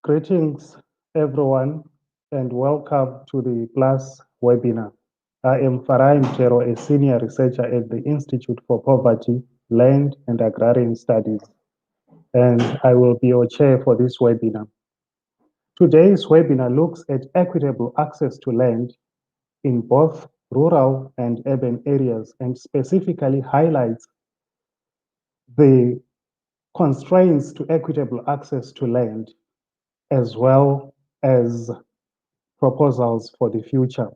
Greetings, everyone, and welcome to the PLUS webinar. I am Farai Mtero, a senior researcher at the Institute for Poverty, Land and Agrarian Studies, and I will be your chair for this webinar. Today's webinar looks at equitable access to land in both rural and urban areas and specifically highlights the constraints to equitable access to land as well as proposals for the future.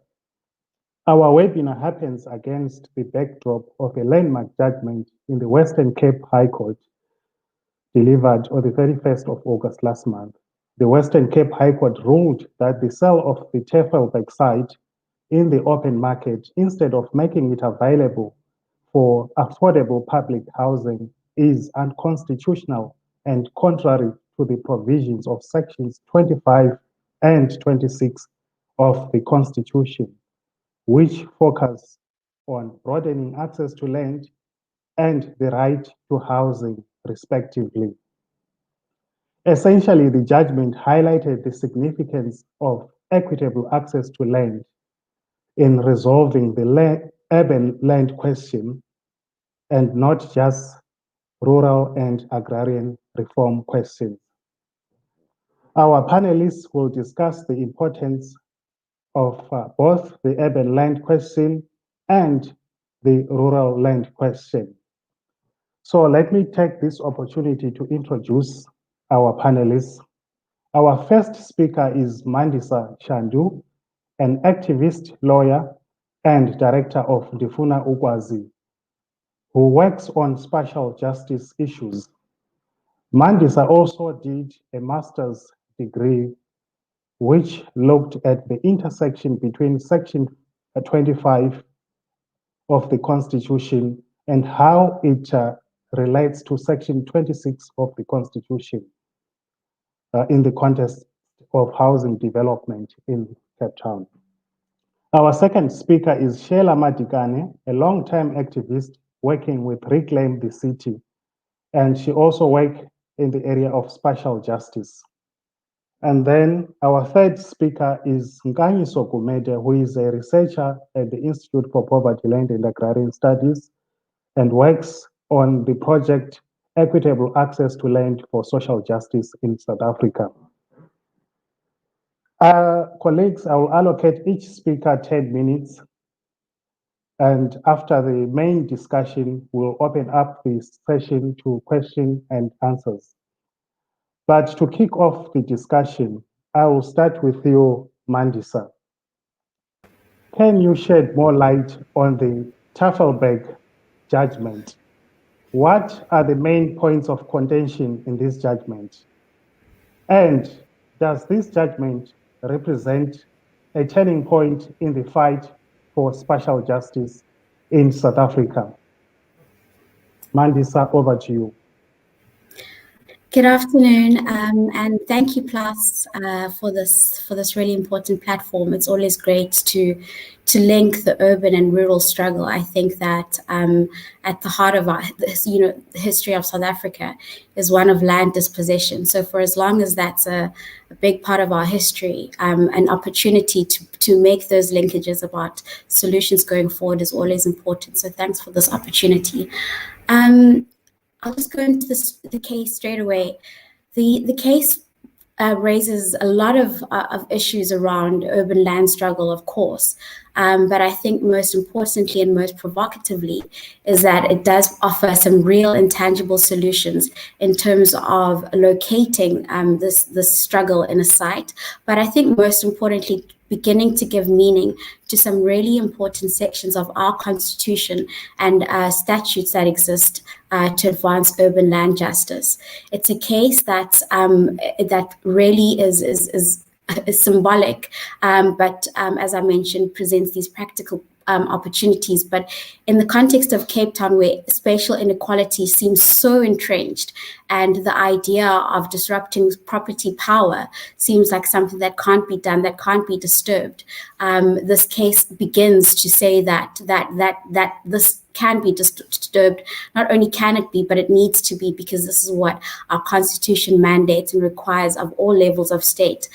Our webinar happens against the backdrop of a landmark judgment in the Western Cape High Court delivered on the 31st of August last month. The Western Cape High Court ruled that the sale of the Tafelberg site in the open market, instead of making it available for affordable public housing, is unconstitutional and contrary to the provisions of sections 25 and 26 of the Constitution, which focus on broadening access to land and the right to housing, respectively. Essentially, the judgment highlighted the significance of equitable access to land in resolving the urban land question and not just rural and agrarian reform questions. Our panelists will discuss the importance of both the urban land question and the rural land question. So let me take this opportunity to introduce our panelists. Our first speaker is Mandisa Shandu, an activist, lawyer, and director of Ndifuna Ukwazi, who works on spatial justice issues. Mandisa also did a master's degree which looked at the intersection between Section 25 of the Constitution and how it relates to Section 26 of the Constitution in the context of housing development in Cape Town. Our second speaker is Sheila Madikane, a long-time activist working with Reclaim the City, and she also works in the area of spatial justice. And then our third speaker is Nkanyiso Gumede, who is a researcher at the Institute for Poverty, Land and Agrarian Studies and works on the project Equitable Access to Land for Social Justice in South Africa. Colleagues, I will allocate each speaker 10 minutes. And after the main discussion, we'll open up the session to question and answers. But to kick off the discussion, I will start with you, Mandisa. Can you shed more light on the Tafelberg judgment? What are the main points of contention in this judgment? And does this judgment represent a turning point in the fight for spatial justice in South Africa? Mandisa, over to you. Good afternoon, and thank you, Plus, for this really important platform. It's always great to link the urban and rural struggle. I think that at the heart of the history of South Africa is one of land dispossession. So for as long as that's a big part of our history, an opportunity to make those linkages about solutions going forward is always important. So thanks for this opportunity. I'll just go into the case straight away. The case raises a lot of issues around urban land struggle, of course, but I think most importantly and most provocatively is that it does offer some real intangible solutions in terms of locating this struggle in a site, but I think most importantly beginning to give meaning to some really important sections of our Constitution and statutes that exist to advance urban land justice. It's a case that really is symbolic, but as I mentioned, presents these practical opportunities. But in the context of Cape Town, where spatial inequality seems so entrenched, and the idea of disrupting property power seems like something that can't be done, that can't be disturbed, this case begins to say that this can be disturbed. Not only can it be, but it needs to be, because this is what our constitution mandates and requires of all levels of state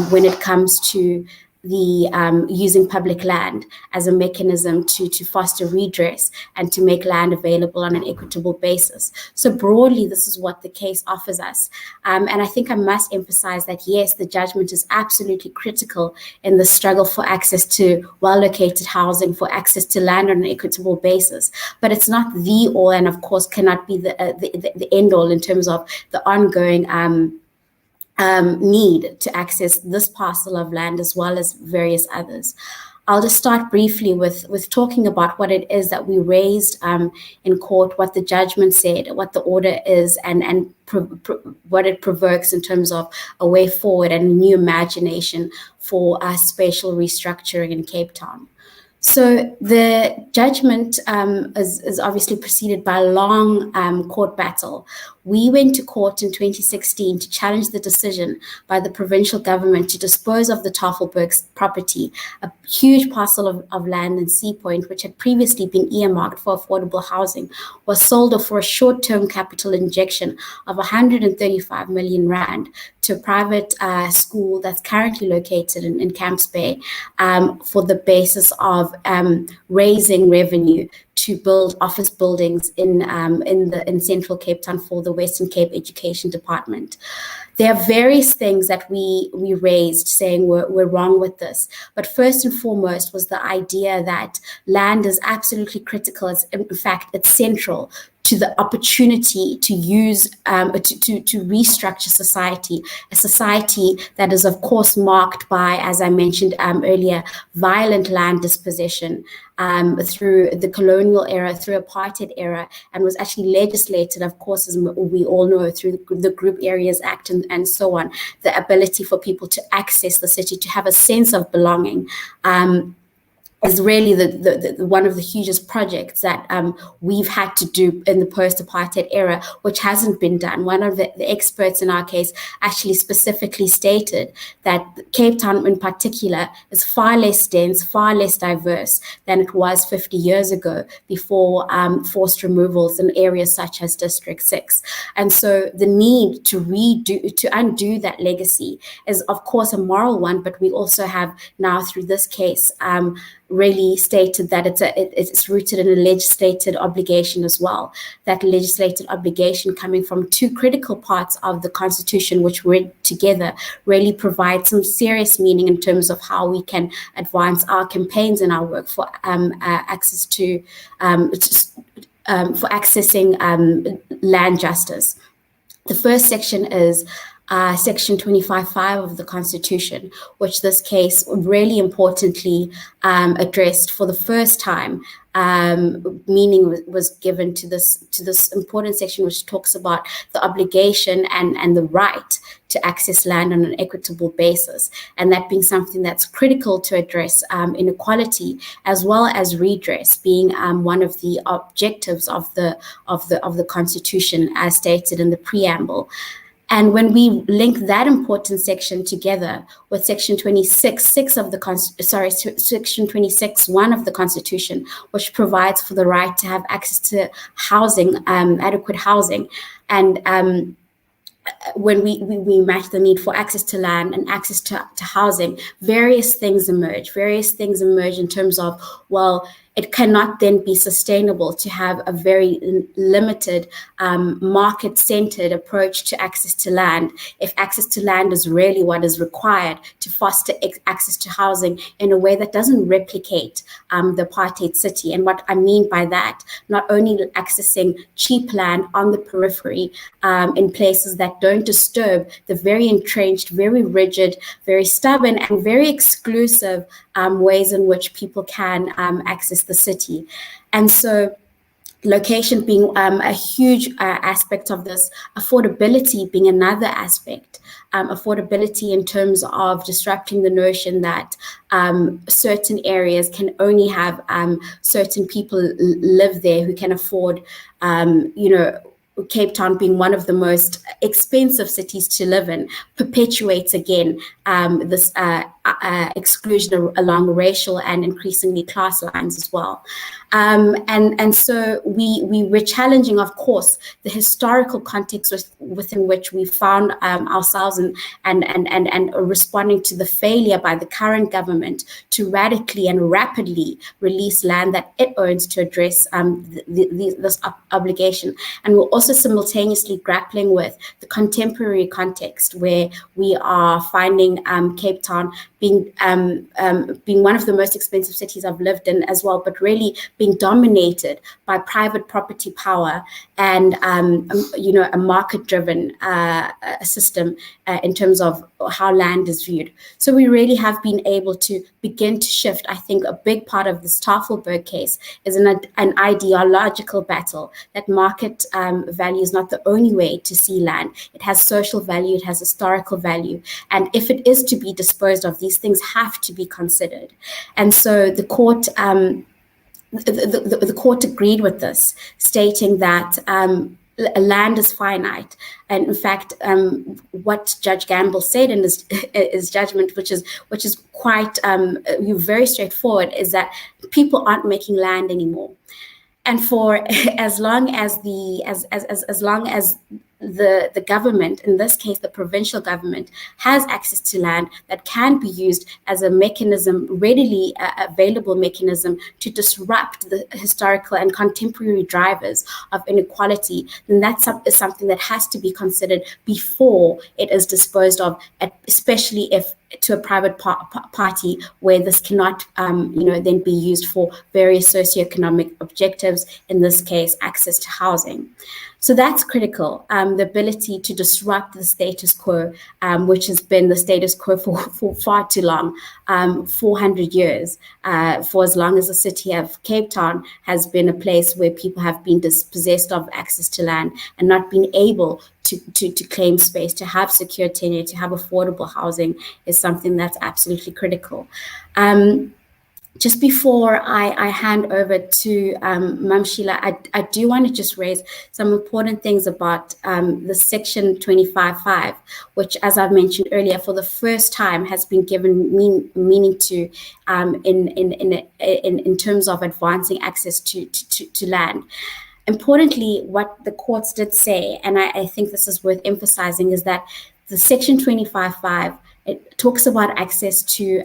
when it comes to the using public land as a mechanism to foster redress and to make land available on an equitable basis. So broadly, this is what the case offers us. And I think I must emphasize that, yes, the judgment is absolutely critical in the struggle for access to well-located housing, for access to land on an equitable basis. But it's not the all, and of course cannot be the end all in terms of the ongoing need to access this parcel of land as well as various others. I'll just start briefly with talking about what it is that we raised in court, what the judgment said, what the order is, and what it provokes in terms of a way forward and a new imagination for spatial restructuring in Cape Town. So the judgment is obviously preceded by a long court battle. We went to court in 2016 to challenge the decision by the provincial government to dispose of the Tafelberg's property, a huge parcel of land in Sea Point, which had previously been earmarked for affordable housing, was sold off for a short-term capital injection of 135 million rand to a private school that's currently located in Camps Bay for the basis of raising revenue to build office buildings in central Cape Town for the Western Cape Education Department. There are various things that we raised saying we're wrong with this. But first and foremost was the idea that land is absolutely critical. In fact, it's central to the opportunity to use, to restructure society, a society that is, of course, marked by, as I mentioned earlier, violent land dispossession through the colonial era, through apartheid era, and was actually legislated, of course, as we all know, through the Group Areas Act and so on, the ability for people to access the city, to have a sense of belonging. Is really the one of the hugest projects that we've had to do in the post-apartheid era, which hasn't been done. One of the experts in our case actually specifically stated that Cape Town in particular is far less dense, far less diverse than it was 50 years ago before forced removals in areas such as District 6. And so the need to undo that legacy is, of course, a moral one, but we also have now through this case really stated that it's rooted in a legislated obligation as well. That legislated obligation coming from two critical parts of the Constitution, which read together really provide some serious meaning in terms of how we can advance our campaigns and our work for access to for accessing land justice. The first section is Section 25.5 of the Constitution, which this case really importantly addressed for the first time. Meaning was given to this important section, which talks about the obligation and the right to access land on an equitable basis, and that being something that's critical to address inequality as well as redress, being one of the objectives of the Constitution, as stated in the preamble. And when we link that important section together with Section 26.6 of the Section 26.1 of the Constitution, which provides for the right to have access to housing, adequate housing, and when we match the need for access to land and access to housing, various things emerge in terms of, well, it cannot then be sustainable to have a very limited market-centered approach to access to land if access to land is really what is required to foster access to housing in a way that doesn't replicate the apartheid city. And what I mean by that, not only accessing cheap land on the periphery in places that don't disturb the very entrenched, very rigid, very stubborn, and very exclusive ways in which people can access the city. And so Location being a huge aspect of this, affordability being another aspect. Affordability in terms of disrupting the notion that certain areas can only have certain people live there who can afford, Cape Town being one of the most expensive cities to live in perpetuates again this exclusion along racial and increasingly class lines as well. And so we're challenging, of course, the historical context within which we found ourselves and responding to the failure by the current government to radically and rapidly release land that it owns to address this obligation. And we're also simultaneously grappling with the contemporary context where we are finding Cape Town being one of the most expensive cities I've lived in as well, but really being dominated by private property power and a market-driven system in terms of how land is viewed. So we really have been able to begin to shift. I think a big part of this Tafelberg case is an ideological battle that market value is not the only way to see land. It has social value, it has historical value, and if it is to be disposed of, these things have to be considered. And so the court the court agreed with this, stating that land is finite. And in fact, what Judge Gamble said in his judgment, which is quite very straightforward, is that people aren't making land anymore. And for as long as the government, in this case the provincial government, has access to land that can be used as a mechanism, readily available mechanism to disrupt the historical and contemporary drivers of inequality, then that's something that has to be considered before it is disposed of, especially if to a private party where this cannot then be used for various socioeconomic objectives, in this case access to housing. So that's critical, the ability to disrupt the status quo, which has been the status quo for far too long, 400 years, for as long as the city of Cape Town has been a place where people have been dispossessed of access to land and not been able to claim space, to have secure tenure, to have affordable housing, is something that's absolutely critical. Just before I hand over to Mam Sheila, I do want to just raise some important things about the Section 25.5, which, as I've mentioned earlier, for the first time has been given meaning to in terms of advancing access to land. Importantly, what the courts did say, and I think this is worth emphasizing, is that the Section 25.5, it talks about access to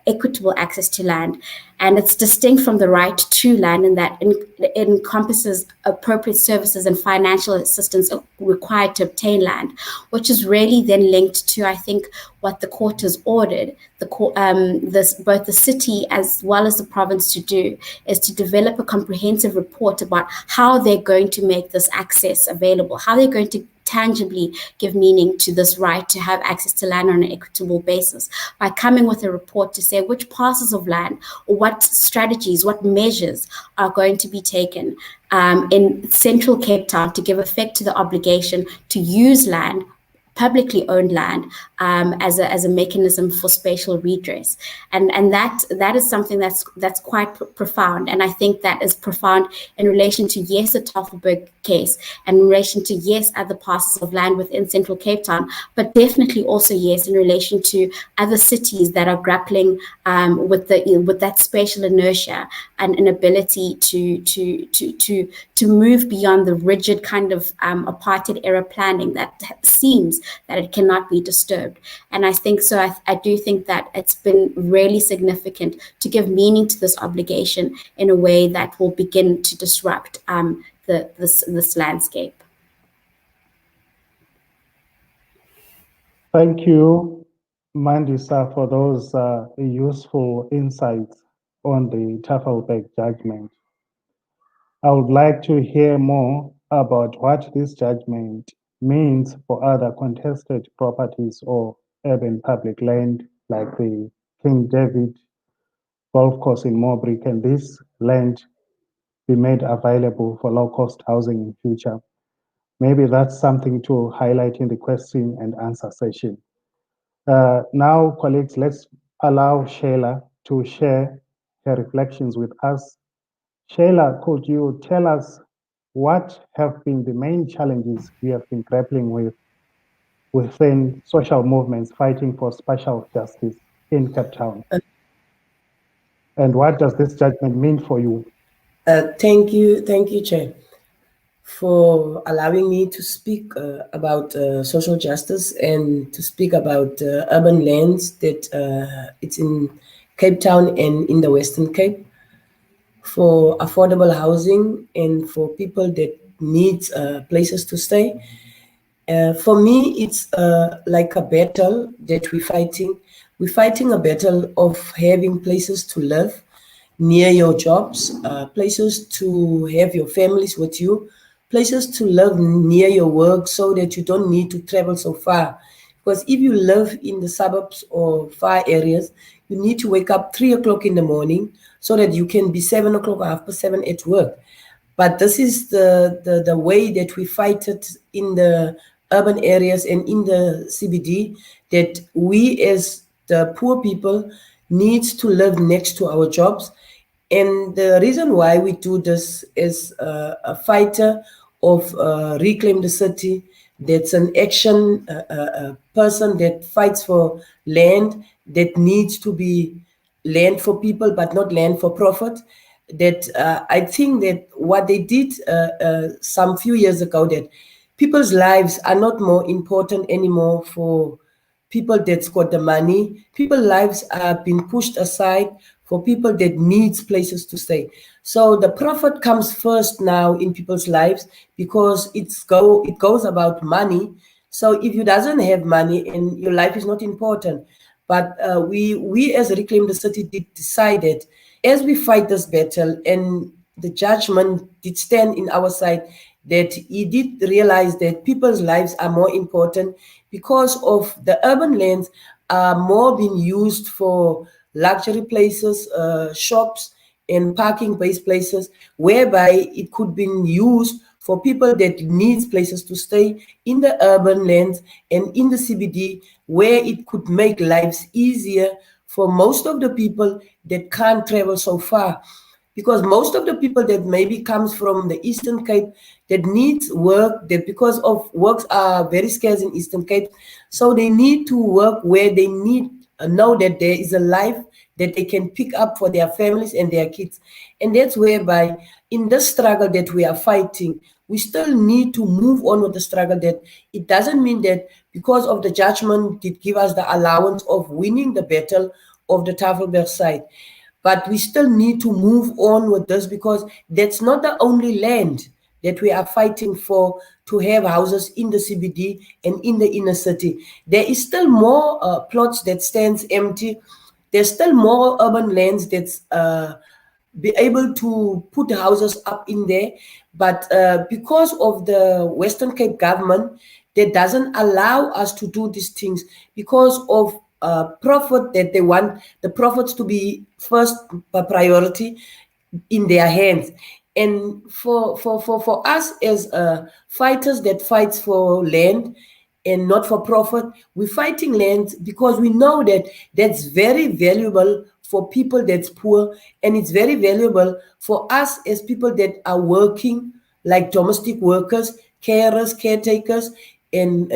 equitable access to land, and it's distinct from the right to land in that it encompasses appropriate services and financial assistance required to obtain land, which is really then linked to, I think, what the court has ordered both the city as well as the province to do, is to develop a comprehensive report about how they're going to make this access available, how they're going to tangibly give meaning to this right to have access to land on an equitable basis, by coming with a report to say which parcels of land or what strategies, what measures are going to be taken in central Cape Town to give effect to the obligation to use land, publicly owned land, as a mechanism for spatial redress, and that is something that's quite profound. And I think that is profound in relation to, yes, the Tafelberg case, and in relation to, yes, other parcels of land within central Cape Town, but definitely also, yes, in relation to other cities that are grappling with that spatial inertia and an ability to move beyond the rigid kind of apartheid era planning that seems that it cannot be disturbed. And I think so. I do think that it's been really significant to give meaning to this obligation in a way that will begin to disrupt this landscape. Thank you, Mandisa, for those useful insights on the Tafelberg judgment. I would like to hear more about what this judgment means for other contested properties or urban public land, like the King David golf course in Moorbree. Can this land be made available for low-cost housing in future. Maybe that's something to highlight in the question and answer session. Now, colleagues, let's allow Shayla to share her reflections with us. Shayla, could you tell us what have been the main challenges you have been grappling with within social movements fighting for spatial justice in Cape Town? And what does this judgment mean for you? Thank you, Chair, for allowing me to speak about social justice and to speak about urban lands that it's in Cape Town and in the Western Cape, for affordable housing and for people that need places to stay. For me, it's like a battle that we're fighting. We're fighting a battle of having places to live near your jobs, places to have your families with you, places to live near your work so that you don't need to travel so far. Because if you live in the suburbs or far areas, you need to wake up 3 o'clock in the morning so that you can be 7 o'clock or after 7 at work. But this is the way that we fight it in the urban areas and in the CBD, that we as the poor people need to live next to our jobs. And the reason why we do this is a fighter of Reclaim the City. That's an action person that fights for land that needs to be land for people, but not land for profit. That I think that what they did some few years ago, that people's lives are not more important anymore for people that's got the money. People's lives are being pushed aside for people that needs places to stay. So the profit comes first now in people's lives because it goes about money. So if you doesn't have money and your life is not important, but we as Reclaim the City did decided, as we fight this battle, and the judgment did stand in our side, that he did realize that people's lives are more important because of the urban lands are more being used for luxury places, shops, and parking-based places, whereby it could be used for people that needs places to stay in the urban lands and in the CBD, where it could make lives easier for most of the people that can't travel so far. Because most of the people that maybe comes from the Eastern Cape that needs work, that because of works are very scarce in Eastern Cape, so they need to work where they need know that there is a life that they can pick up for their families and their kids. And that's whereby in the struggle that we are fighting, we still need to move on with the struggle. That it doesn't mean that because of the judgment did give us the allowance of winning the battle of the Tafelberg side, but we still need to move on with this, because that's not the only land that we are fighting for to have houses in the CBD and in the inner city. There is still more plots that stands empty. There's still more urban lands that's be able to put houses up in there. But because of the Western Cape government that doesn't allow us to do these things, because of profit, that they want the profits to be first priority in their hands. And for us as fighters that fights for land and not for profit, we're fighting land because we know that that's very valuable for people that's poor, and it's very valuable for us as people that are working, like domestic workers, carers, caretakers, and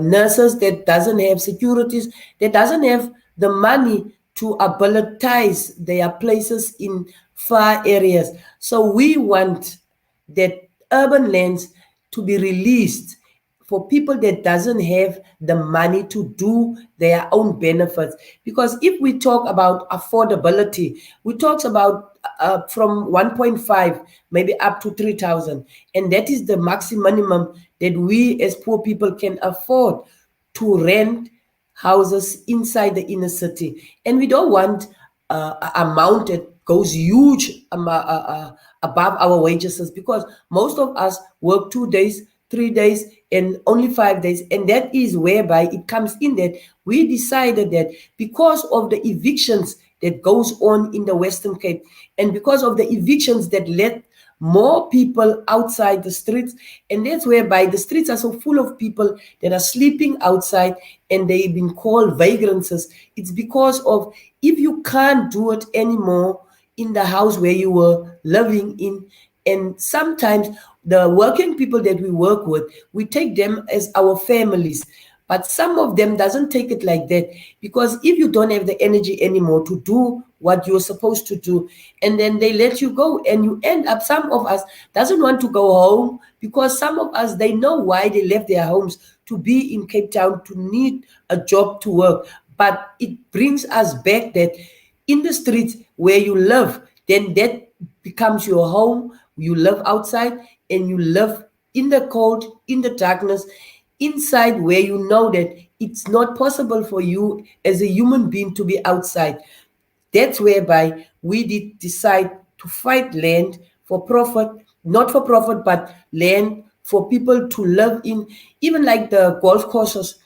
nurses that doesn't have securities, that doesn't have the money to abilitize their places in far areas. So we want that urban lands to be released for people that doesn't have the money to do their own benefits. Because if we talk about affordability, we talk about from 1.5 maybe up to 3,000, and that is the maximum that we as poor people can afford to rent houses inside the inner city. And we don't want an amount that goes huge above our wages, because most of us work 2 days, 3 days, and only 5 days. And that is whereby it comes in that we decided that because of the evictions that goes on in the Western Cape, and because of the evictions that let more people outside the streets, and that's whereby the streets are so full of people that are sleeping outside, and they've been called vagrants. It's because of, if you can't do it anymore in the house where you were living in, and sometimes the working people that we work with, we take them as our families. But some of them doesn't take it like that, because if you don't have the energy anymore to do what you're supposed to do, and then they let you go, and you end up, some of us doesn't want to go home, because some of us, they know why they left their homes to be in Cape Town, to need a job to work. But it brings us back that in the streets where you live, then that becomes your home. You live outside, and you live in the cold, in the darkness, inside, where you know that it's not possible for you as a human being to be outside. That's whereby we did decide to fight land for profit, not for profit, but land for people to live in. Even like the golf courses,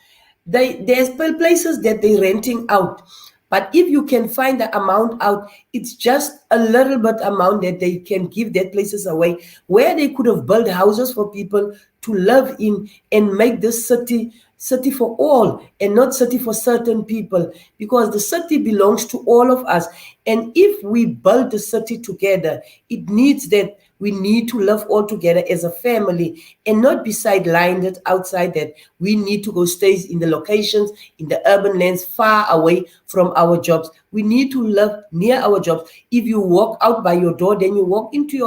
there's places that they're renting out. But if you can find the amount out, it's just a little bit amount that they can give that places away, where they could have built houses for people to live in, and make this city for all, and not city for certain people, because the city belongs to all of us. And if we build the city together, it needs that we need to live all together as a family, and not be sidelined outside, that we need to go stay in the locations, in the urban lands, far away from our jobs. We need to live near our jobs. If you walk out by your door, then you walk into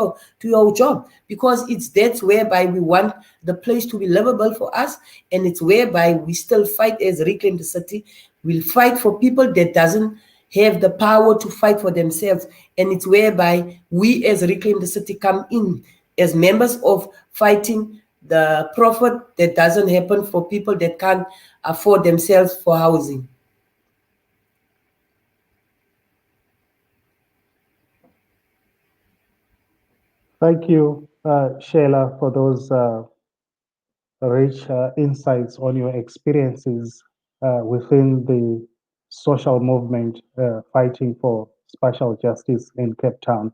your job, because that's whereby we want the place to be livable for us, and it's whereby we still fight as Reclaim the City. We'll fight for people that doesn't have the power to fight for themselves, and it's whereby we as Reclaim the City come in as members of fighting the profit that doesn't happen for people that can't afford themselves for housing. Thank you, Sheila, for those rich insights on your experiences within the social movement fighting for spatial justice in Cape Town.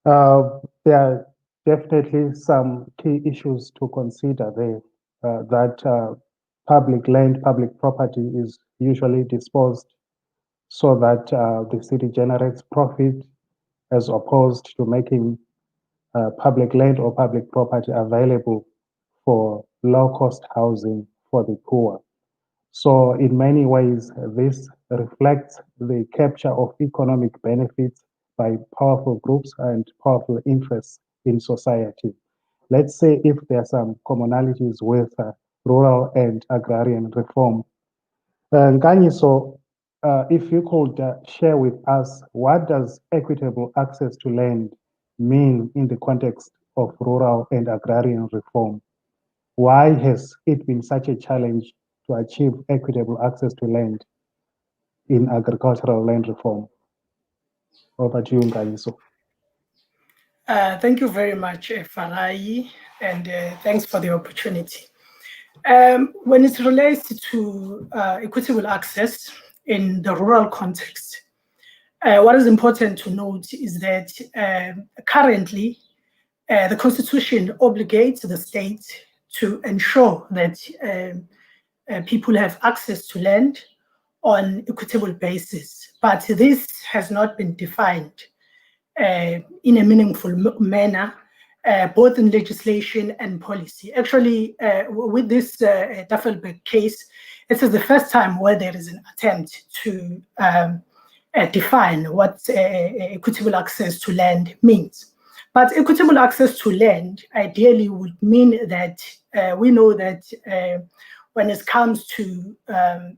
There are definitely some key issues to consider there, that public land, public property is usually disposed so that the city generates profit, as opposed to making public land or public property available for low-cost housing for the poor. So in many ways, this reflects the capture of economic benefits by powerful groups and powerful interests in society. Let's say if there are some commonalities with rural and agrarian reform. Nganyiso, if you could share with us, what does equitable access to land mean in the context of rural and agrarian reform? Why has it been such a challenge to achieve equitable access to land in agricultural land reform? Over to you, Nganyiso. Thank you very much, Farai, and thanks for the opportunity. When it relates to equitable access in the rural context, what is important to note is that currently the Constitution obligates the state to ensure that people have access to land on equitable basis, but this has not been defined in a meaningful manner, both in legislation and policy. Actually, with this Tafelberg case, this is the first time where there is an attempt to define what equitable access to land means. But equitable access to land ideally would mean that we know that when it comes to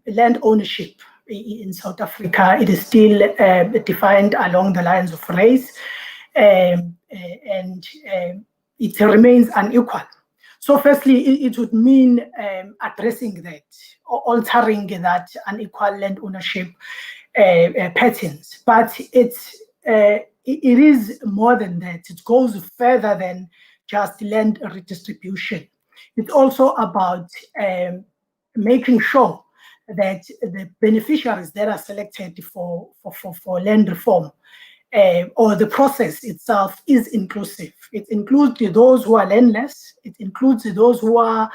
land ownership in South Africa, it is still defined along the lines of race, and it remains unequal. So firstly, it would mean addressing that, altering that unequal land ownership patterns. But it is more than that. It goes further than just land redistribution. It's also about making sure that the beneficiaries that are selected for land reform or the process itself is inclusive. It includes those who are landless. It includes those who are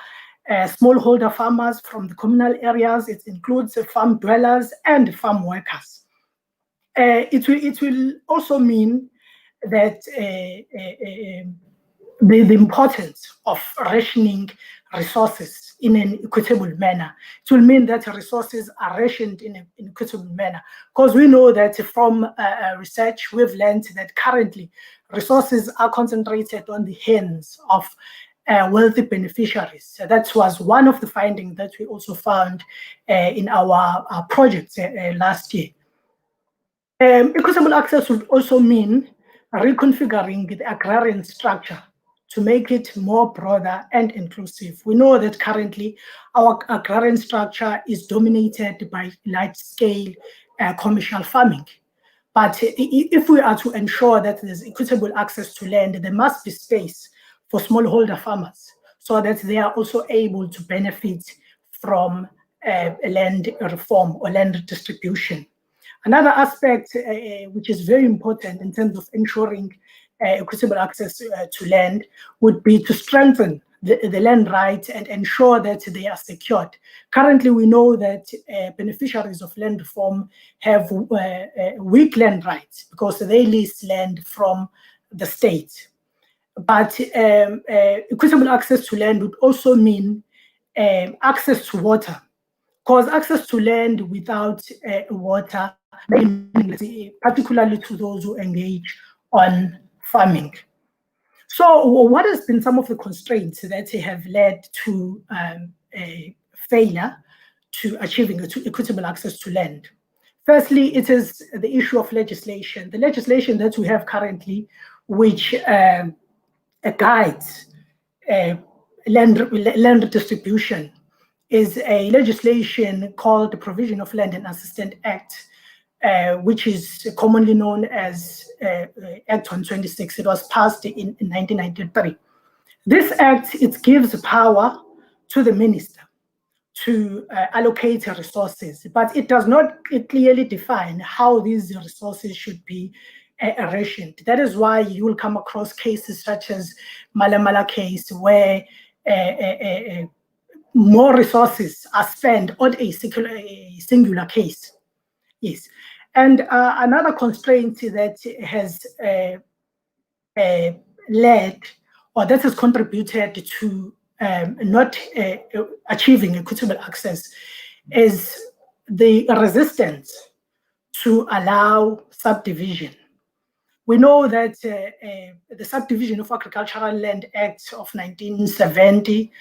smallholder farmers from the communal areas. It includes farm dwellers and farm workers. It will also mean that the importance of rationing resources in an equitable manner. It will mean that resources are rationed in an equitable manner, because we know that from research we've learned that currently resources are concentrated on the hands of wealthy beneficiaries. So that was one of the findings that we also found in our projects last year. Equitable access would also mean reconfiguring the agrarian structure to make it more broader and inclusive. We know that currently our agrarian structure is dominated by large-scale commercial farming. But if we are to ensure that there's equitable access to land, there must be space for smallholder farmers so that they are also able to benefit from land reform or land distribution. Another aspect which is very important in terms of ensuring equitable access to land would be to strengthen the land rights and ensure that they are secured. Currently, we know that beneficiaries of land reform have weak land rights because they lease land from the state. But equitable access to land would also mean access to water, because access to land without water, particularly to those who engage on farming. So what has been some of the constraints that have led to a failure to achieving equitable access to land? Firstly, it is the issue of legislation. The legislation that we have currently, which guides land distribution, is a legislation called the Provision of Land and Assistance Act, which is commonly known as Act 126. It was passed in 1993. This act, it gives power to the minister to allocate resources, but it does not clearly define how these resources should be rationed. That is why you will come across cases such as Malamala case, where more resources are spent on a singular case. Yes. And another constraint that has led, or that has contributed to not achieving equitable access, is the resistance to allow subdivision. We know that the Subdivision of Agricultural Land Act of 1970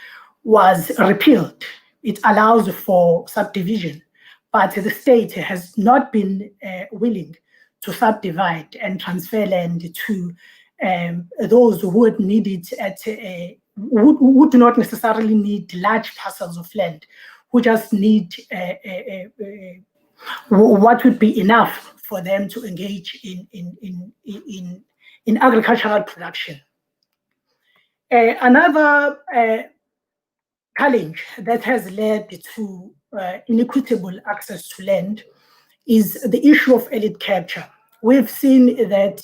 was repealed. It allows for subdivision, but the state has not been willing to subdivide and transfer land to those who would need it at who do not necessarily need large parcels of land, who just need what would be enough for them to engage in agricultural production. Another challenge that has led to inequitable access to land is the issue of elite capture. We've seen that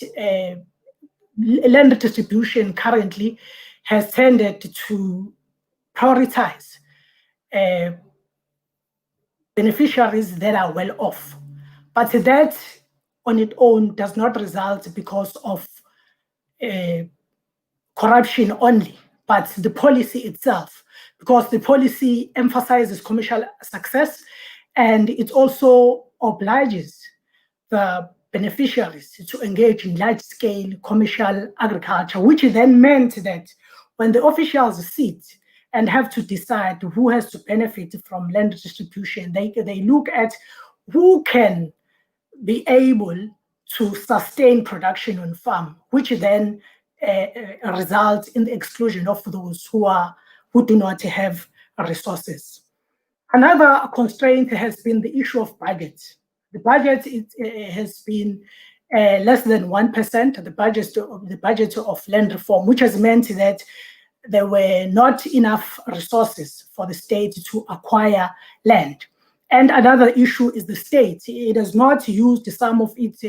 land distribution currently has tended to prioritize beneficiaries that are well off, but that on its own does not result because of corruption only, but the policy itself, because the policy emphasizes commercial success and it also obliges the beneficiaries to engage in large-scale commercial agriculture, which then meant that when the officials sit and have to decide who has to benefit from land distribution, they look at who can be able to sustain production on farm, which then results in the exclusion of those who do not have resources. Another constraint has been the issue of budget. The budget has been less than 1% of the budget of land reform, which has meant that there were not enough resources for the state to acquire land. And another issue is the state. It has not used some of its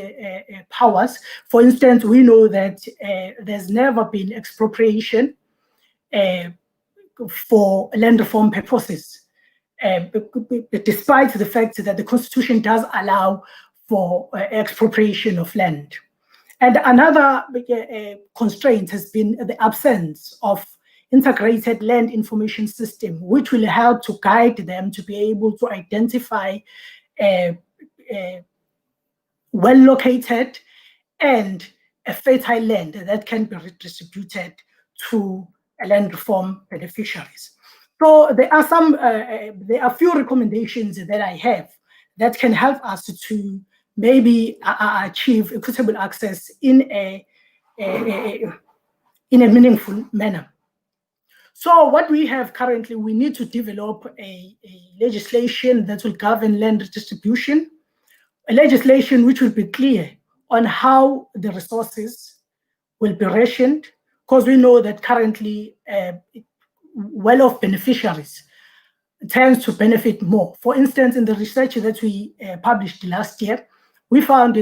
powers. For instance, we know that there's never been expropriation for land reform purposes, despite the fact that the Constitution does allow for expropriation of land. And another constraint has been the absence of integrated land information system, which will help to guide them to be able to identify well-located and a fertile land that can be redistributed to land reform beneficiaries. So there are a few recommendations that I have that can help us to maybe achieve equitable access in a meaningful manner. So what we have currently, we need to develop a legislation that will govern land redistribution, a legislation which will be clear on how the resources will be rationed, because we know that currently well-off beneficiaries tends to benefit more. For instance, in the research that we published last year, we found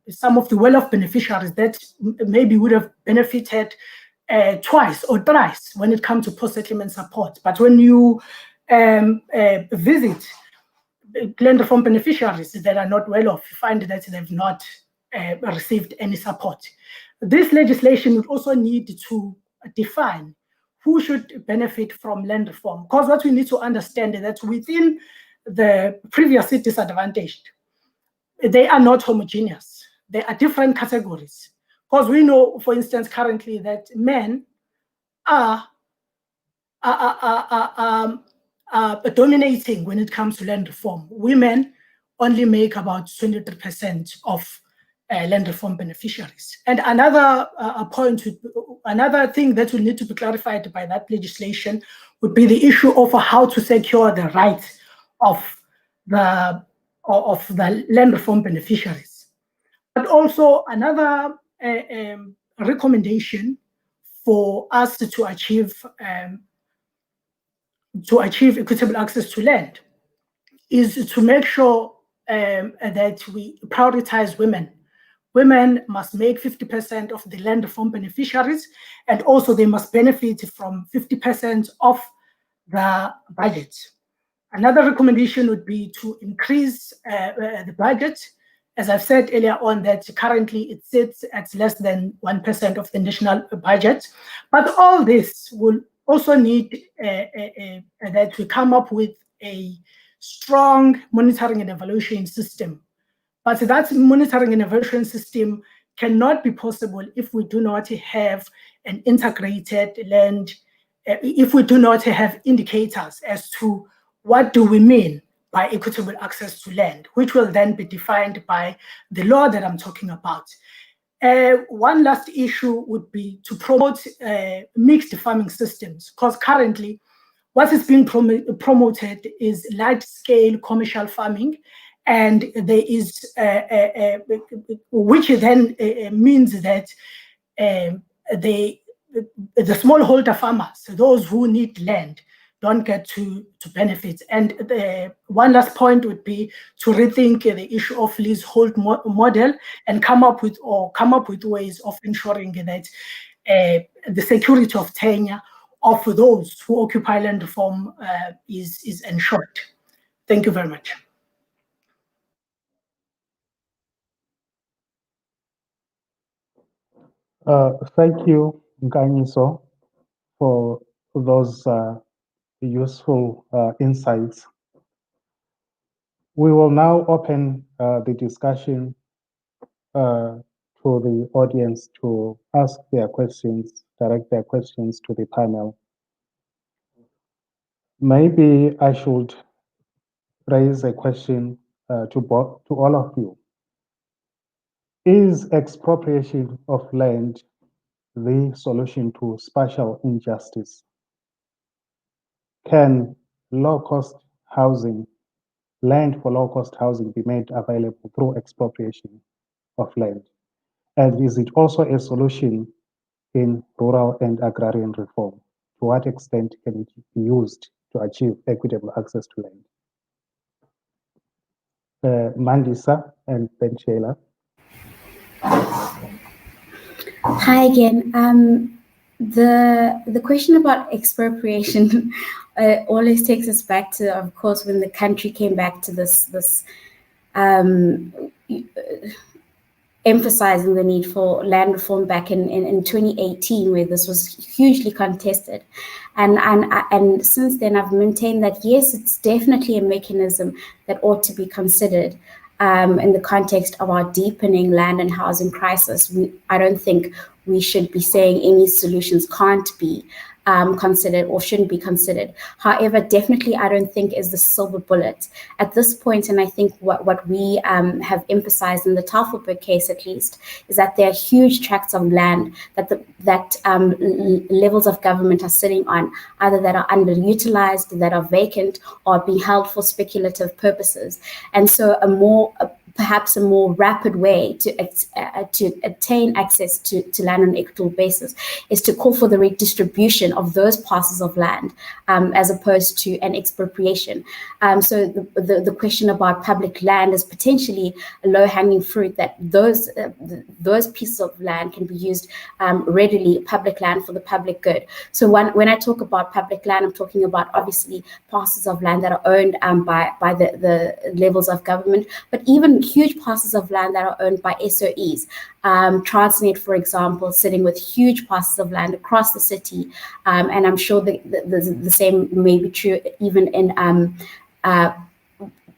some of the well-off beneficiaries that maybe would have benefited twice or thrice when it comes to post-settlement support. But when you visit land reform beneficiaries that are not well off, you find that they've not received any support. This legislation would also need to define who should benefit from land reform, because what we need to understand is that within the previously disadvantaged, they are not homogeneous. They are different categories. Because we know, for instance, currently that men are dominating when it comes to land reform. Women only make about 23% of land reform beneficiaries. And another another thing that will need to be clarified by that legislation would be the issue of how to secure the rights of the land reform beneficiaries. But also another recommendation for us to achieve equitable access to land is to make sure that we prioritize women. Women must make 50% of the land reform beneficiaries, and also they must benefit from 50% of the budget. Another recommendation would be to increase the budget. As I've said earlier on, that currently it sits at less than 1% of the national budget. But all this will also need that we come up with a strong monitoring and evaluation system. But that monitoring and evaluation system cannot be possible if we do not have an integrated land, if we do not have indicators as to what do we mean by equitable access to land, which will then be defined by the law that I'm talking about. One last issue would be to promote mixed farming systems, because currently what is being promoted is large-scale commercial farming, and there is, which then means that the smallholder farmers, those who need land, don't get to benefit. And one last point would be to rethink the issue of leasehold model and come up with ways of ensuring that the security of tenure of those who occupy land reform is ensured. Thank you very much. Thank you, Nkanyiso, for those useful insights. We will now open the discussion to the audience to ask their questions, direct their questions to the panel. Maybe I should raise a question to all of you. Is expropriation of land the solution to spatial injustice? Can low-cost housing, land for low-cost housing, be made available through expropriation of land? And is it also a solution in rural and agrarian reform? To what extent can it be used to achieve equitable access to land? Mandisa and then Sheila. Hi again. The question about expropriation always takes us back to, of course, when the country came back to this emphasizing the need for land reform back in 2018, where this was hugely contested. And since then, I've maintained that, yes, it's definitely a mechanism that ought to be considered in the context of our deepening land and housing crisis. I don't think we should be saying any solutions can't be considered or shouldn't be considered. However, definitely I don't think is the silver bullet at this point. And I think what we have emphasized in the Tafelberg case, at least, is that there are huge tracts of land that levels of government are sitting on, either that are underutilized, that are vacant, or being held for speculative purposes. And so perhaps a more rapid way to attain access to land on an equitable basis is to call for the redistribution of those parcels of land as opposed to an expropriation. So the question about public land is potentially a low-hanging fruit, that those pieces of land can be used readily, public land for the public good. So when I talk about public land, I'm talking about obviously parcels of land that are owned by the levels of government, but even huge parcels of land that are owned by SOEs. Transnet, for example, sitting with huge parcels of land across the city, and I'm sure the same may be true even in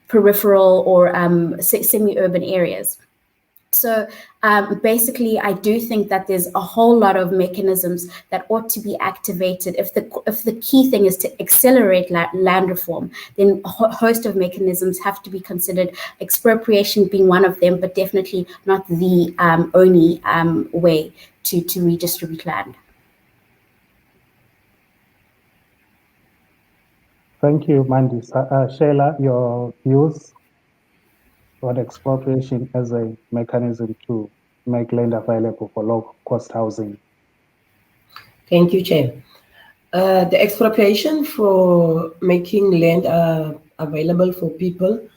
peripheral or semi-urban areas. So basically, I do think that there's a whole lot of mechanisms that ought to be activated. If the key thing is to accelerate land reform, then a host of mechanisms have to be considered, expropriation being one of them, but definitely not the only way to redistribute land. Thank you, Mandisa. Sheila, your views on expropriation as a mechanism to make land available for low-cost housing? Thank you, Chair. The expropriation for making land available for people,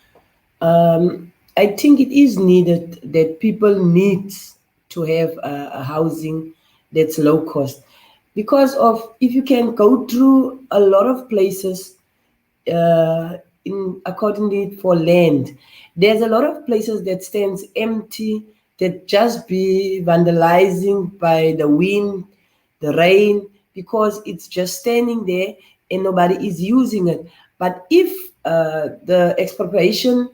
I think it is needed, that people need to have a housing that's low cost. Because of, if you can go through a lot of places accordingly for land, there's a lot of places that stands empty, that just be vandalizing by the wind, the rain, because it's just standing there and nobody is using it. But if the expropriation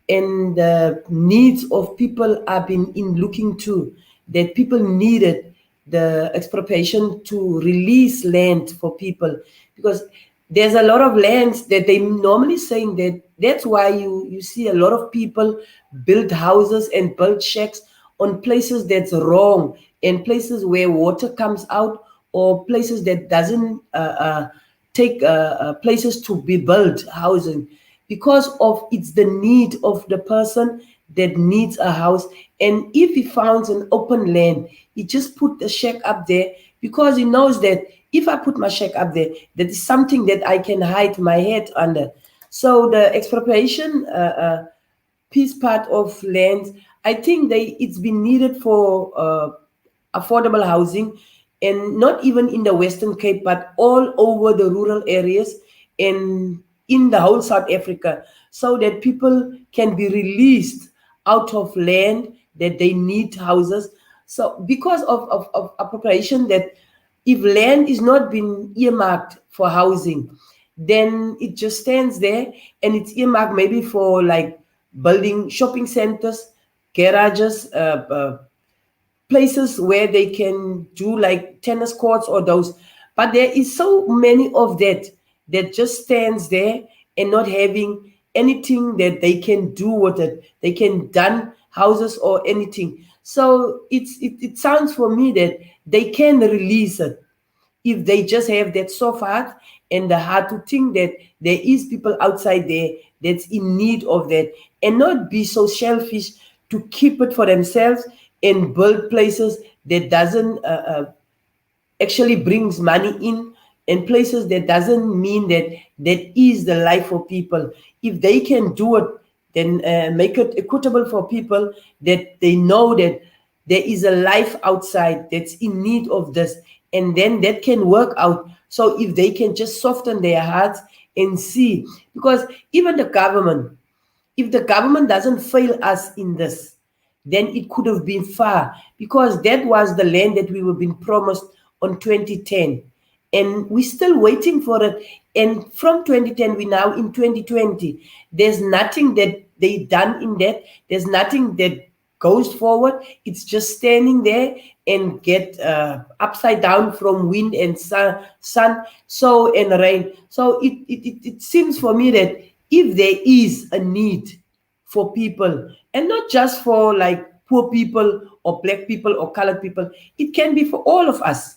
and the needs of people are been in looking to, that people needed the expropriation to release land for people, because there's a lot of lands that they normally saying that that's why you see a lot of people build houses and build shacks on places that's wrong, and places where water comes out, or places that doesn't take places to be built housing, because of it's the need of the person that needs a house. And if he finds an open land, he just put the shack up there, because he knows that if I put my shack up there, that is something that I can hide my head under. So the expropriation piece part of land, I think it's been needed for affordable housing, and not even in the Western Cape, but all over the rural areas and in the whole South Africa, so that people can be released out of land that they need houses. So because of appropriation, that if land is not been earmarked for housing, then it just stands there, and it's earmarked maybe for like building shopping centers, garages, places where they can do like tennis courts or those. But there is so many of that just stands there and not having anything that they can do with it. They can done houses or anything. So it sounds for me that they can release it if they just have that soft heart and the heart to think that there is people outside there that's in need of that, and not be so selfish to keep it for themselves and build places that doesn't actually brings money in, and places that doesn't mean that is the life for people. If they can do it then make it equitable for people, that they know that there is a life outside that's in need of this, and then that can work out. So if they can just soften their hearts and see, because even the government, if the government doesn't fail us in this, then it could have been far, because that was the land that we were being promised on 2010, and we're still waiting for it. And from 2010, we're now in 2020. There's nothing that they done in that. There's nothing that goes forward. It's just standing there and get upside down from wind and sun, so and rain. So it seems for me that if there is a need for people, and not just for like poor people or black people or colored people, it can be for all of us.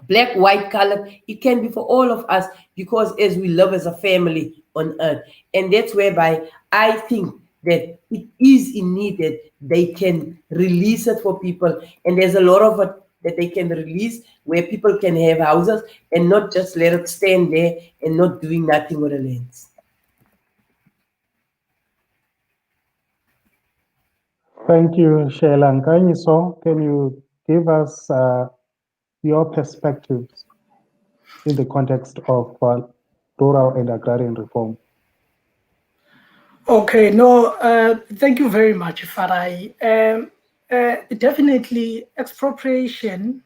Black, white, colored, it can be for all of us, because as we live as a family on earth. And that's whereby I think that it is in need that they can release it for people. And there's a lot of it that they can release, where people can have houses and not just let it stand there and not doing nothing with the lands. Thank you, Sheila Nkanyiso. Can you give us your perspectives in the context of rural and agrarian reform? Okay, no, thank you very much, Farai. Definitely, expropriation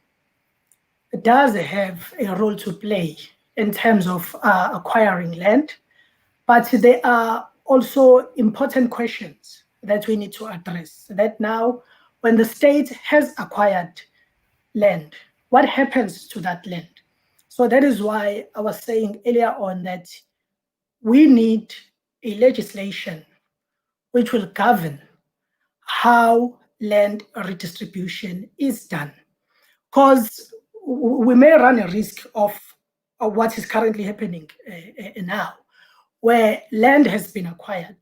does have a role to play in terms of acquiring land, but there are also important questions that we need to address. That now, when the state has acquired land, what happens to that land? So that is why I was saying earlier on that we need a legislation which will govern how land redistribution is done. Because we may run a risk of what is currently happening now, where land has been acquired,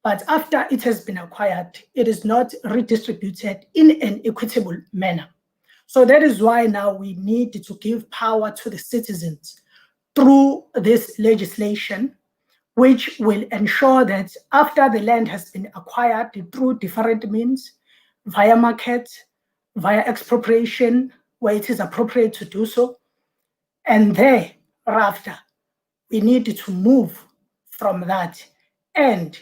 but after it has been acquired, it is not redistributed in an equitable manner. So that is why now we need to give power to the citizens through this legislation, which will ensure that after the land has been acquired through different means, via market, via expropriation, where it is appropriate to do so, and thereafter, we need to move from that and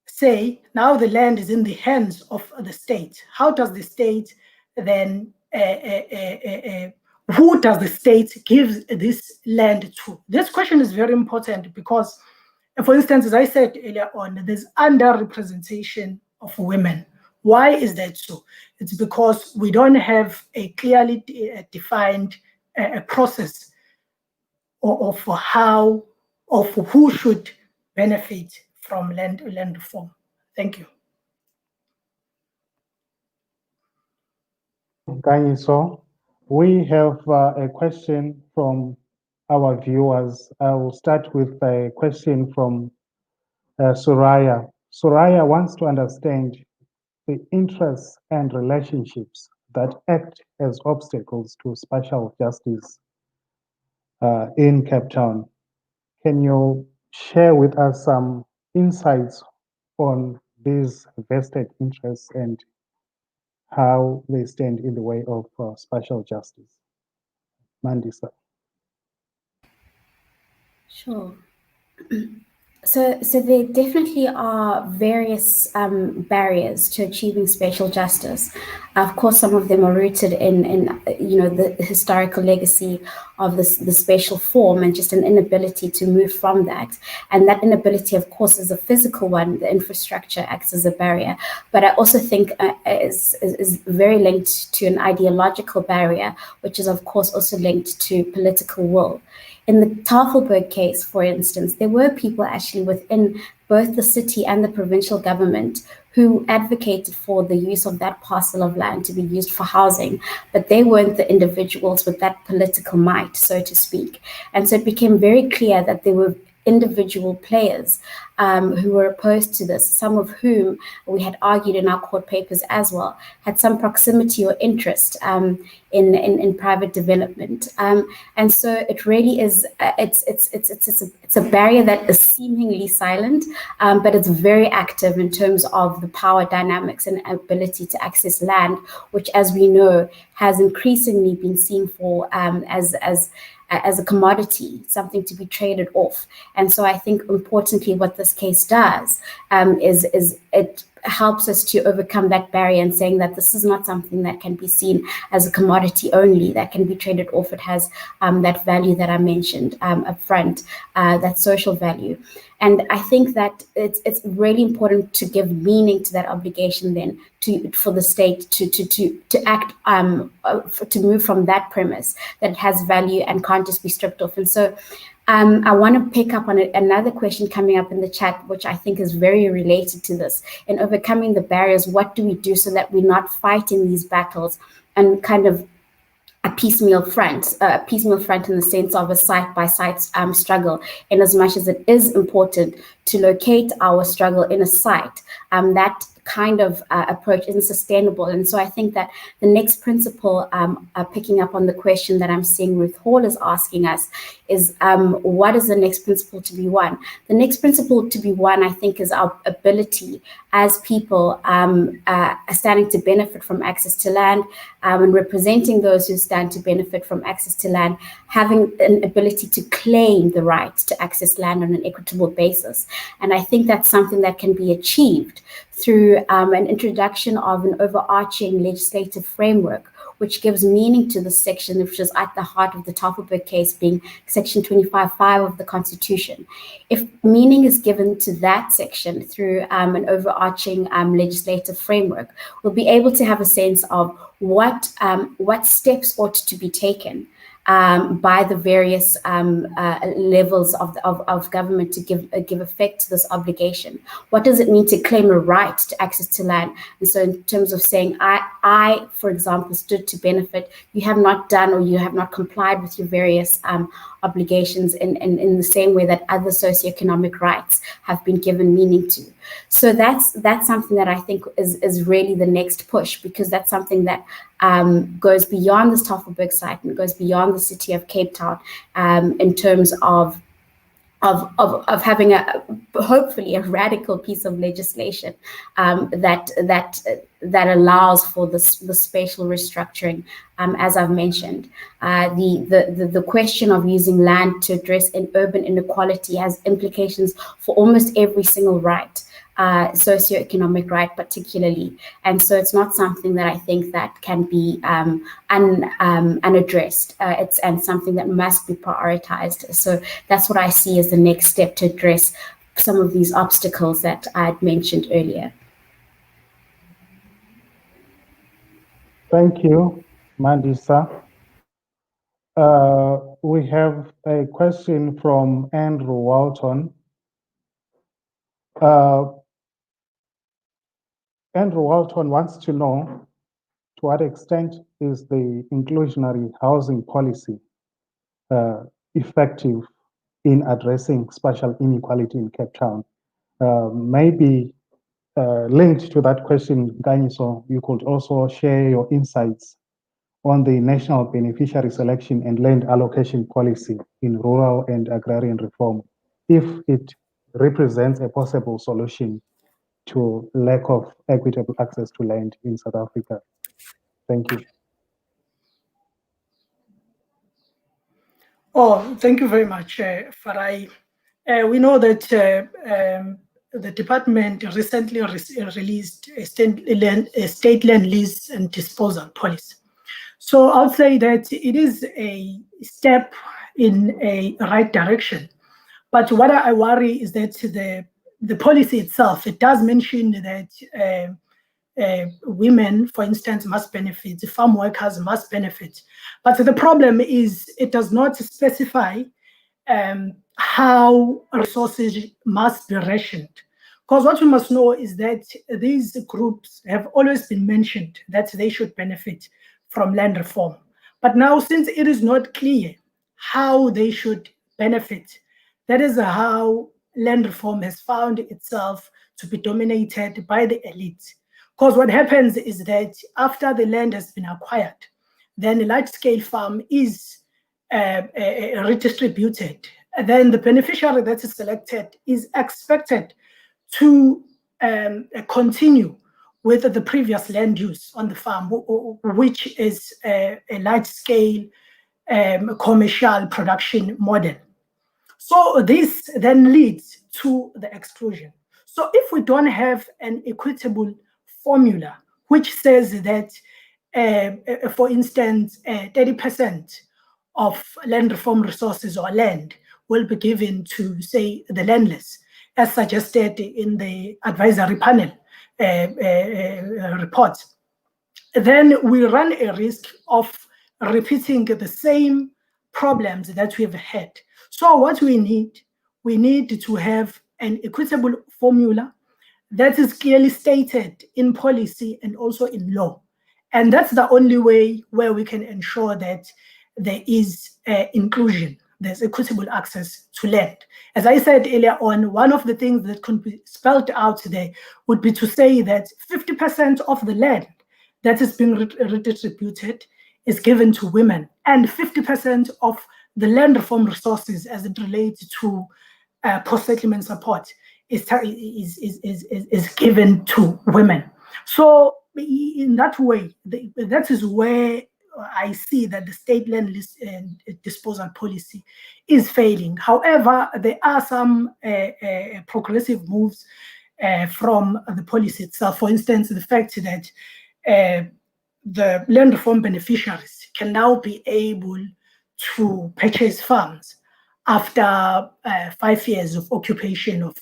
say, now the land is in the hands of the state. How does the state then, who does the state give this land to? This question is very important because, for instance, as I said earlier on, there's underrepresentation of women. Why is that so? It's because we don't have a clearly defined process of who should benefit from land reform. Thank you. Nkanyiso, we have a question from our viewers. I will start with a question from Soraya. Soraya wants to understand the interests and relationships that act as obstacles to spatial justice in Cape Town. Can you share with us some insights on these vested interests and how they stand in the way of spatial justice? Mandisa. Sure. So there definitely are various barriers to achieving spatial justice. Of course, some of them are rooted in the historical legacy of the spatial form and just an inability to move from that. And that inability, of course, is a physical one. The infrastructure acts as a barrier. But I also think is very linked to an ideological barrier, which is, of course, also linked to political will. In the Tafelberg case, for instance, there were people actually within both the city and the provincial government who advocated for the use of that parcel of land to be used for housing, but they weren't the individuals with that political might, so to speak. And so it became very clear that there were individual players who were opposed to this, some of whom we had argued in our court papers as well, had some proximity or interest in private development. And so it really is, it's a barrier that is seemingly silent, but it's very active in terms of the power dynamics and ability to access land, which, as we know, has increasingly been seen for as a commodity, something to be traded off. And so I think importantly what this case does is it helps us to overcome that barrier and saying that this is not something that can be seen as a commodity only, that can be traded off. It has that value that I mentioned up front, that social value. And I think that it's really important to give meaning to that obligation then for the state to act, to move from that premise that it has value and can't just be stripped off. And so I want to pick up on another question coming up in the chat, which I think is very related to this. In overcoming the barriers, what do we do so that we're not fighting these battles and kind of a piecemeal front in the sense of a site-by-site struggle, in as much as it is important to locate our struggle in a site, that kind of approach isn't sustainable. And so I think that the next principle, picking up on the question that I'm seeing Ruth Hall is asking us, is what is the next principle to be won? The next principle to be won, I think, is our ability as people standing to benefit from access to land and representing those who stand to benefit from access to land, having an ability to claim the right to access land on an equitable basis. And I think that's something that can be achieved through an introduction of an overarching legislative framework, which gives meaning to the section, which is at the heart of the Tafelberg case, being Section 25(5) of the Constitution. If meaning is given to that section through an overarching legislative framework, we'll be able to have a sense of what steps ought to be taken by the various levels of government to give effect to this obligation. What does it mean to claim a right to access to land? And so in terms of saying, I, for example, stood to benefit, you have not done or you have not complied with your various obligations in the same way that other socioeconomic rights have been given meaning to. So that's something that I think is really the next push, because that's something that goes beyond this Tafelberg site and goes beyond the city of Cape Town in terms of having hopefully a radical piece of legislation that allows for the spatial restructuring, as I've mentioned. The question of using land to address urban inequality has implications for almost every single right, socioeconomic right particularly. And so it's not something that I think that can be unaddressed. It's something that must be prioritized. So that's what I see as the next step to address some of these obstacles that I had mentioned earlier. Thank you, Mandisa. We have a question from Andrew Walton. Andrew Walton wants to know, to what extent is the inclusionary housing policy effective in addressing spatial inequality in Cape Town? Maybe linked to that question, Ganyiso, you could also share your insights on the national beneficiary selection and land allocation policy in rural and agrarian reform, if it represents a possible solution to lack of equitable access to land in South Africa. Thank you. Oh, thank you very much, Farai. We know that the department recently released a state land lease and disposal policy. So I'll say that it is a step in a right direction. But what I worry is that the policy itself, it does mention that women, for instance, must benefit, farm workers must benefit. But the problem is it does not specify how resources must be rationed. Because what we must know is that these groups have always been mentioned that they should benefit from land reform. But now, since it is not clear how they should benefit, That is how land reform has found itself to be dominated by the elite. Because what happens is that after the land has been acquired, then a large-scale farm is redistributed. And then the beneficiary that is selected is expected to continue with the previous land use on the farm, which is a large-scale commercial production model. So this then leads to the exclusion. So if we don't have an equitable formula, which says that, for instance, 30% of land reform resources or land will be given to, say, the landless, as suggested in the advisory panel report, then we run a risk of repeating the same problems that we've had. So what we need to have an equitable formula that is clearly stated in policy and also in law. And that's the only way where we can ensure that there is inclusion, there's equitable access to land. As I said earlier on, one of the things that could be spelled out there would be to say that 50% of the land that is being redistributed is given to women, and 50% of the land reform resources as it relates to post-settlement support is given to women. So in that way, that is where I see that the state land disposal policy is failing. However, there are some progressive moves from the policy itself. For instance, the fact that the land reform beneficiaries can now be able to purchase farms after 5 years of occupation of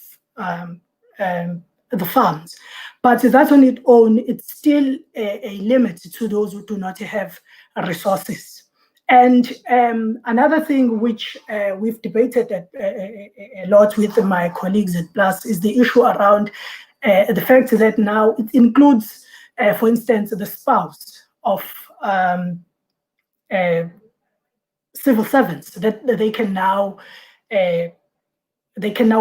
the farms. But that on its own, it's still a limit to those who do not have resources. And another thing which we've debated a lot with my colleagues at PLUS is the issue around the fact that now it includes, for instance, the spouse of civil servants, that they can now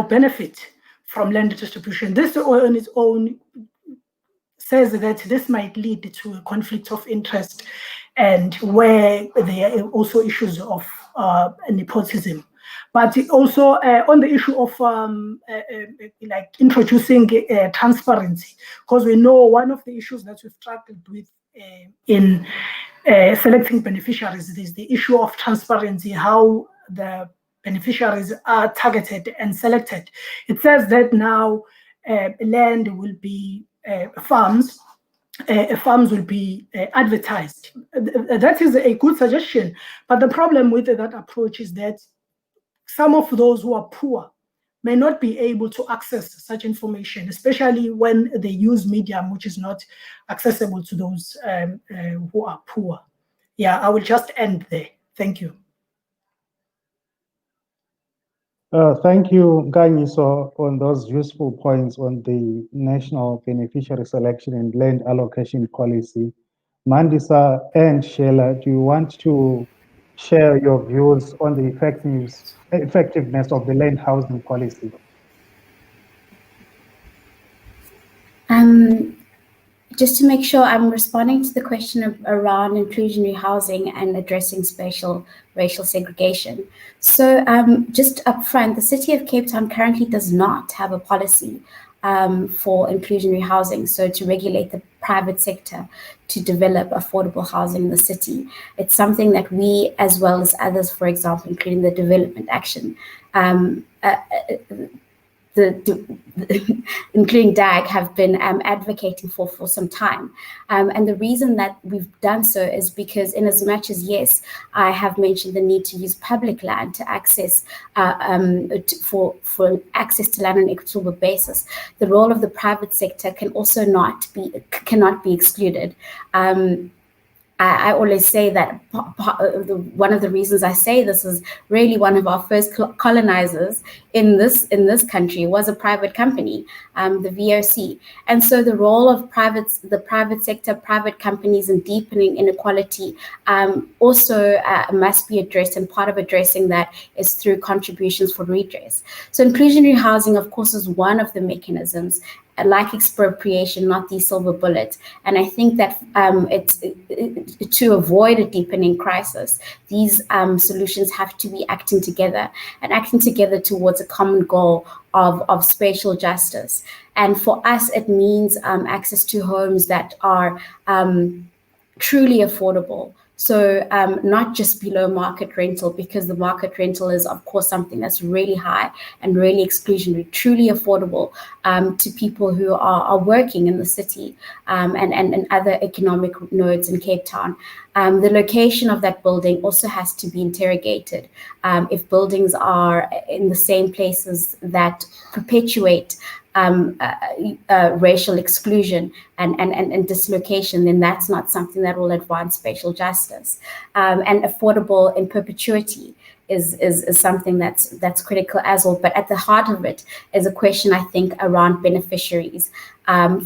benefit from land distribution. This on its own says that this might lead to a conflict of interest, and where there are also issues of nepotism. But also on the issue of like introducing transparency, because we know one of the issues that we've struggled with in selecting beneficiaries is the issue of transparency, how the beneficiaries are targeted and selected. It says that now land will be farms will be advertised. That is a good suggestion, but the problem with that approach is that some of those who are poor may not be able to access such information, especially when they use medium which is not accessible to those who are poor. Yeah, I will just end there. Thank you. Thank you, Ganyiso, on those useful points on the National Beneficiary Selection and Land Allocation Policy. Mandisa and Sheila, do you want to share your views on the effectiveness of the land housing policy? Just to make sure I'm responding to the question around inclusionary housing and addressing spatial racial segregation. So just upfront, the City of Cape Town currently does not have a policy for inclusionary housing, so to regulate the private sector to develop affordable housing in the city. It's something that we, as well as others, for example, including the Development Action, including DAG, have been advocating for some time. And the reason that we've done so is because, in as much as, yes, I have mentioned the need to use public land to access for access to land on an equitable basis, the role of the private sector can also cannot be excluded. I always say that one of the reasons I say this is really one of our first colonizers in this country was a private company, the VOC. And so the role of the private sector, private companies in deepening inequality also must be addressed, and part of addressing that is through contributions for redress. So inclusionary housing, of course, is one of the mechanisms, like expropriation, not the silver bullet. And I think that to avoid a deepening crisis, these solutions have to be acting together towards a common goal of spatial justice. And for us, it means access to homes that are truly affordable. So not just below market rental, because the market rental is, of course, something that's really high and really exclusionary, truly affordable to people who are working in the city and other economic nodes in Cape Town. The location of that building also has to be interrogated. If buildings are in the same places that perpetuate racial exclusion and dislocation, then that's not something that will advance spatial justice. And affordable in perpetuity is something that's critical as well. But at the heart of it is a question, I think, around beneficiaries. I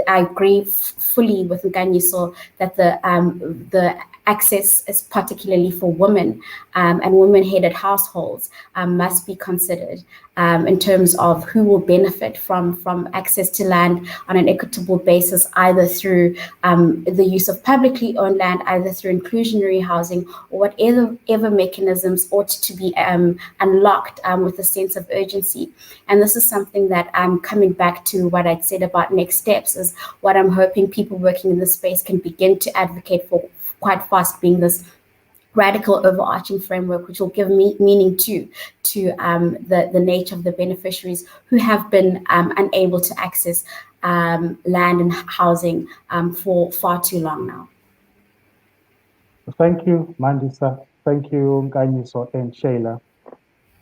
agree fully with Nganyiso that the access is particularly for women and women-headed households must be considered in terms of who will benefit from access to land on an equitable basis, either through the use of publicly owned land, either through inclusionary housing, or whatever mechanisms ought to be unlocked with a sense of urgency. And this is something that I'm coming back to what I'd said about next steps, is what I'm hoping people working in this space can begin to advocate for quite fast, being this radical overarching framework, which will give meaning to the nature of the beneficiaries who have been unable to access land and housing for far too long now. Thank you, Mandisa. Thank you, Nganyiso and Sheila.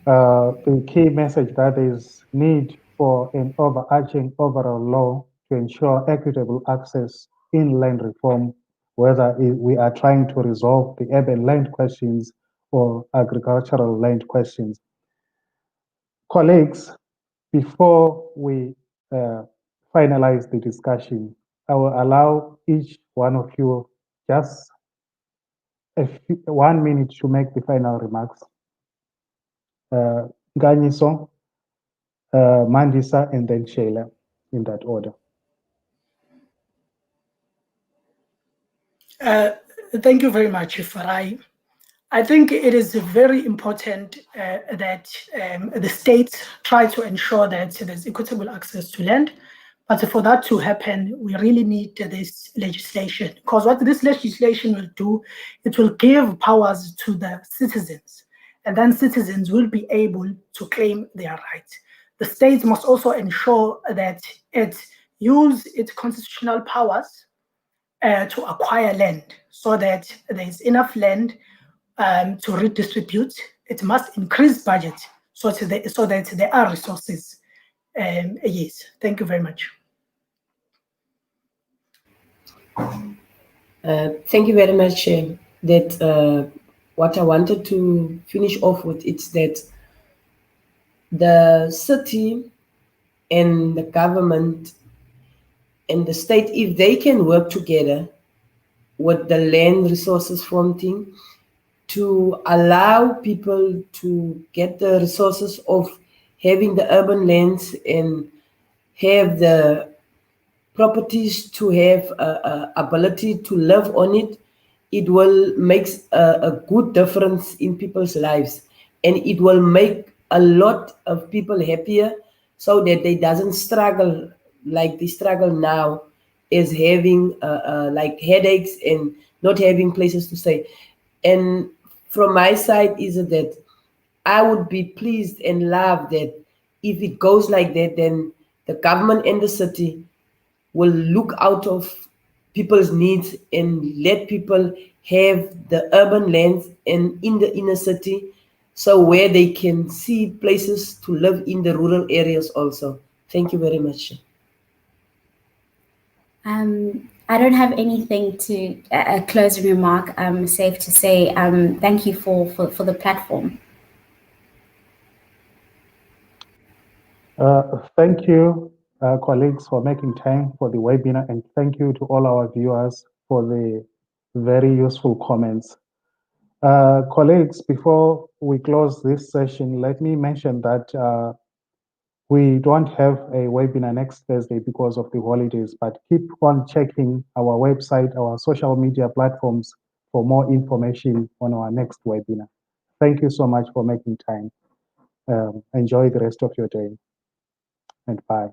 The key message that is need for an overarching overall law to ensure equitable access in land reform, whether we are trying to resolve the urban land questions or agricultural land questions. Colleagues, before we finalize the discussion, I will allow each one of you just 1 minute to make the final remarks. Nganyiso, Mandisa, and then Sheila, in that order. Thank you very much, Farai. I think it is very important that the states try to ensure that there's equitable access to land. But for that to happen, we really need this legislation, because what this legislation will do, it will give powers to the citizens, and then citizens will be able to claim their rights. The states must also ensure that it use its constitutional powers to acquire land, so that there is enough land to redistribute. It must increase budget so that there are resources. Yes, thank you very much. Thank you very much. What I wanted to finish off with is that the city and the government and the state, if they can work together with the land resources fronting to allow people to get the resources of having the urban lands and have the properties to have ability to live on it, it will make a good difference in people's lives, and it will make a lot of people happier, so that they doesn't struggle like they struggle now, is having like headaches and not having places to stay. And from my side is that I would be pleased and love that if it goes like that, then the government and the city will look out of people's needs and let people have the urban lands and in the inner city, so where they can see places to live in the rural areas also. Thank you very much. I don't have anything to a closing remark. Safe to say, thank you for the platform. Thank you, colleagues, for making time for the webinar, and thank you to all our viewers for the very useful comments. Colleagues, before we close this session, let me mention that we don't have a webinar next Thursday because of the holidays, but keep on checking our website, our social media platforms for more information on our next webinar. Thank you so much for making time. Enjoy the rest of your day, and bye.